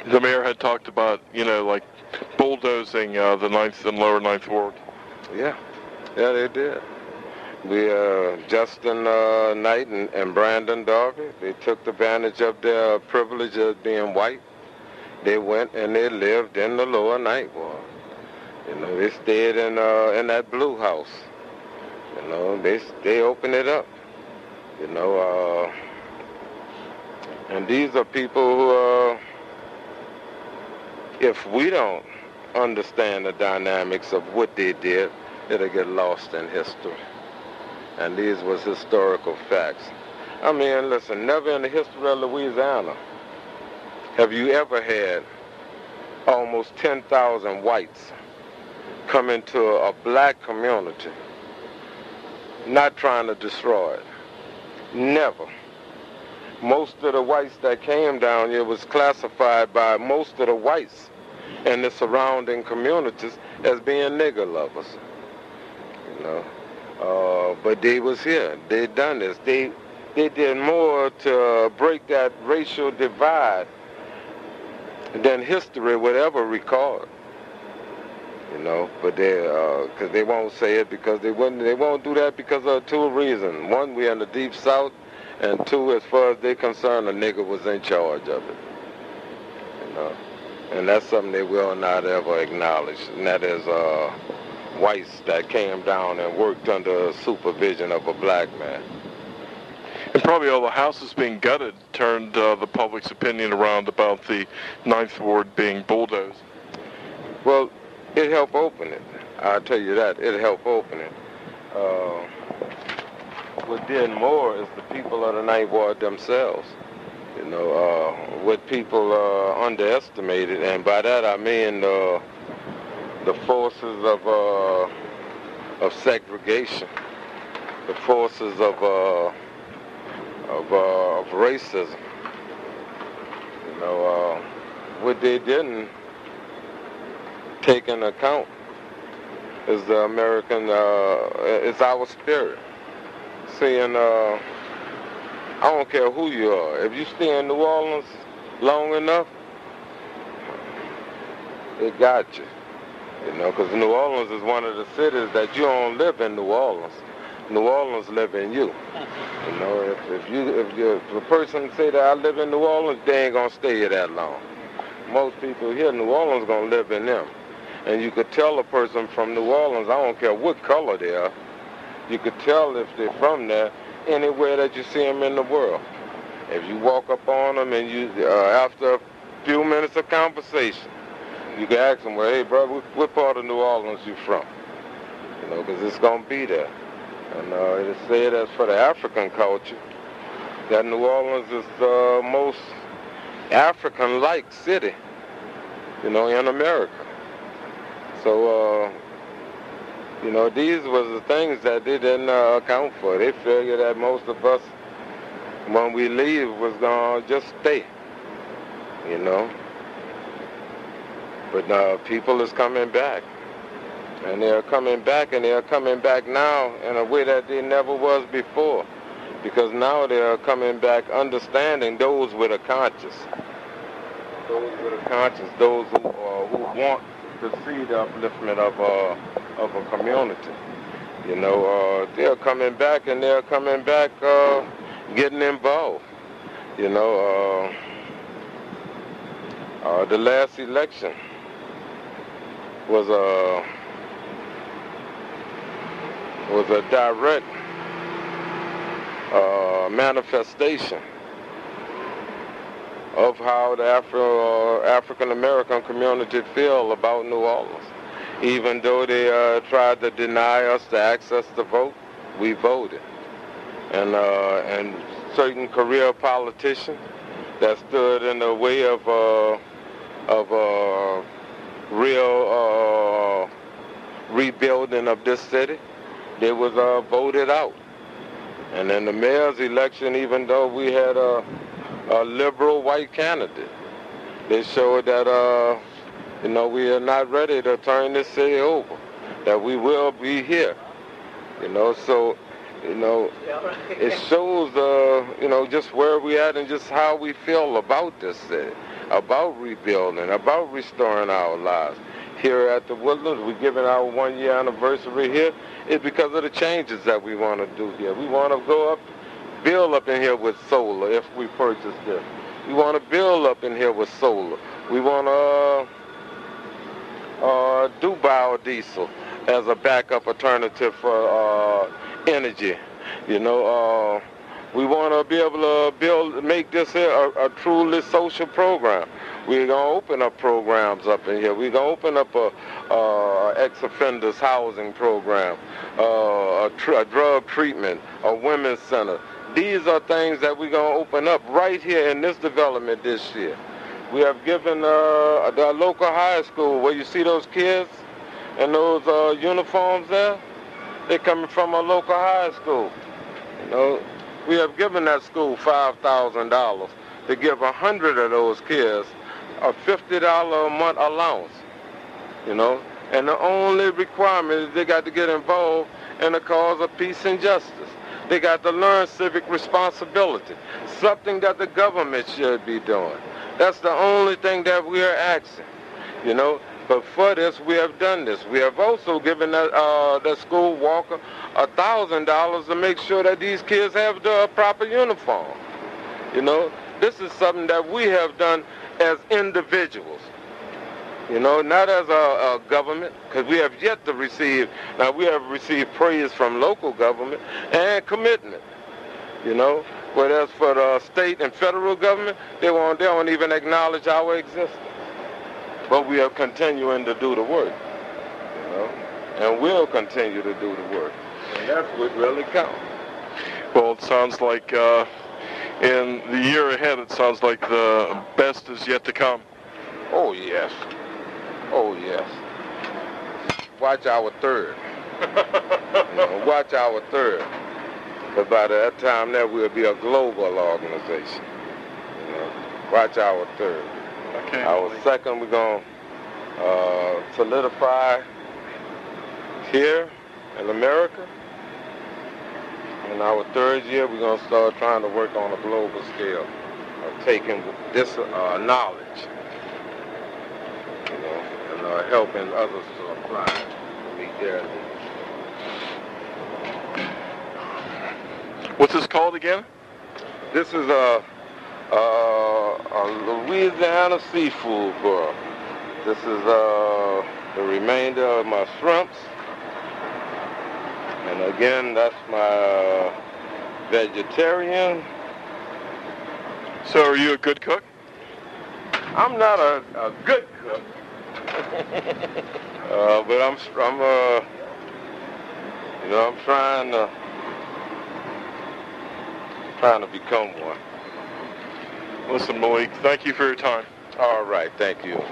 The mayor had talked about, like bulldozing the ninth and lower Ninth Ward. Yeah, they did. Justin Knight and Brandon Darby, they took advantage of their privilege of being white. They went and they lived in the lower Ninth Ward. They stayed in that blue house. They opened it up. And these are people who, if we don't understand the dynamics of what they did, it'll get lost in history. And these was historical facts. I mean, listen, never in the history of Louisiana have you ever had almost 10,000 whites come into a black community, not trying to destroy it. Never. Most of the whites that came down here was classified by most of the whites in the surrounding communities as being nigger lovers. But they was here. They done this. They did more to break that racial divide than history would ever record. But because they won't say it, because they won't do that because of two reasons. One, we're in the Deep South, and two, as far as they're concerned, a nigger was in charge of it. And that's something they will not ever acknowledge, and that is whites that came down and worked under supervision of a black man. And probably all the houses being gutted turned the public's opinion around about the Ninth Ward being bulldozed. Well, it helped open it. I'll tell you that. It helped open it. What did more is the people of the Ninth Ward themselves. What people underestimated, and by that I mean the forces of segregation, the forces of racism. What they didn't take into account is the American, it's our spirit. Saying, I don't care who you are. If you stay in New Orleans long enough, it got you. Because New Orleans is one of the cities that you don't live in New Orleans. New Orleans live in you. If a person say that I live in New Orleans, they ain't gonna stay here that long. Most people here in New Orleans gonna live in them. And you could tell a person from New Orleans, I don't care what color they are, you could tell if they're from there anywhere that you see them in the world. If you walk up on them and you, after a few minutes of conversation, you can ask them, well, hey, brother, what part of New Orleans you from? Because it's going to be there. And it is said as for the African culture, that New Orleans is the most African-like city, in America. So, these was the things that they didn't account for. They figured that most of us, when we leave, was going to just stay, But people is coming back. And they're coming back, and they're coming back now in a way that they never was before. Because now they're coming back understanding those with a conscience. Those with a conscience, those who want to see the upliftment of a community. They're coming back, and they're coming back getting involved. The last election was a direct manifestation of how the African American community feel about New Orleans. Even though they tried to deny us the access to vote, we voted. And certain career politicians that stood in the way of real rebuilding of this city, they was voted out. And in the mayor's election, even though we had a liberal white candidate, they showed that we are not ready to turn this city over, that we will be here. So You know, it shows, just where we at and just how we feel about this city, about rebuilding, about restoring our lives. Here at the Woodlands, we're giving our 1-year anniversary here. It's because of the changes that we want to do here. We want to go up, build up in here with solar if we purchase this. We want to build up in here with solar. We want to do biodiesel as a backup alternative for energy. You know, we want to be able to make this here a truly social program. We're going to open up programs up in here. We're going to open up a ex-offenders housing program, a drug treatment, a women's center. These are things that we're going to open up right here in this development this year. We have given the local high school, where you see those kids and those uniforms there, they're coming from a local high school. You know, we have given that school $5,000 to give 100 of those kids a $50 a month allowance. You know, and the only requirement is they got to get involved in the cause of peace and justice. They got to learn civic responsibility, something that the government should be doing. That's the only thing that we are asking, you know. But for this, we have done this. We have also given the school walker $1,000 to make sure that these kids have the proper uniform. You know, this is something that we have done as individuals. You know, not as a government, because we have yet to receive. Now, we have received praise from local government and commitment, you know. Whereas for the state and federal government, they don't even acknowledge our existence. But we are continuing to do the work, you know, and we'll continue to do the work. And that's what really counts. Well, it sounds like in the year ahead, it sounds like the best is yet to come. Oh, yes. Oh, yes. Watch our third. You know, watch our third. Because by that time there, we'll be a global organization. You know, watch our third. Okay. Our second, we're going to solidify here in America. And our third year, we're going to start trying to work on a global scale of taking this knowledge, you know, and helping others to apply to meet their needs. What's this called again? This is a Louisiana seafood bar. This is the remainder of my shrimps. And again, that's my vegetarian. So are you a good cook? I'm not a good cook. But I'm trying to become one. Listen, Malik, thank you for your time. All right, thank you.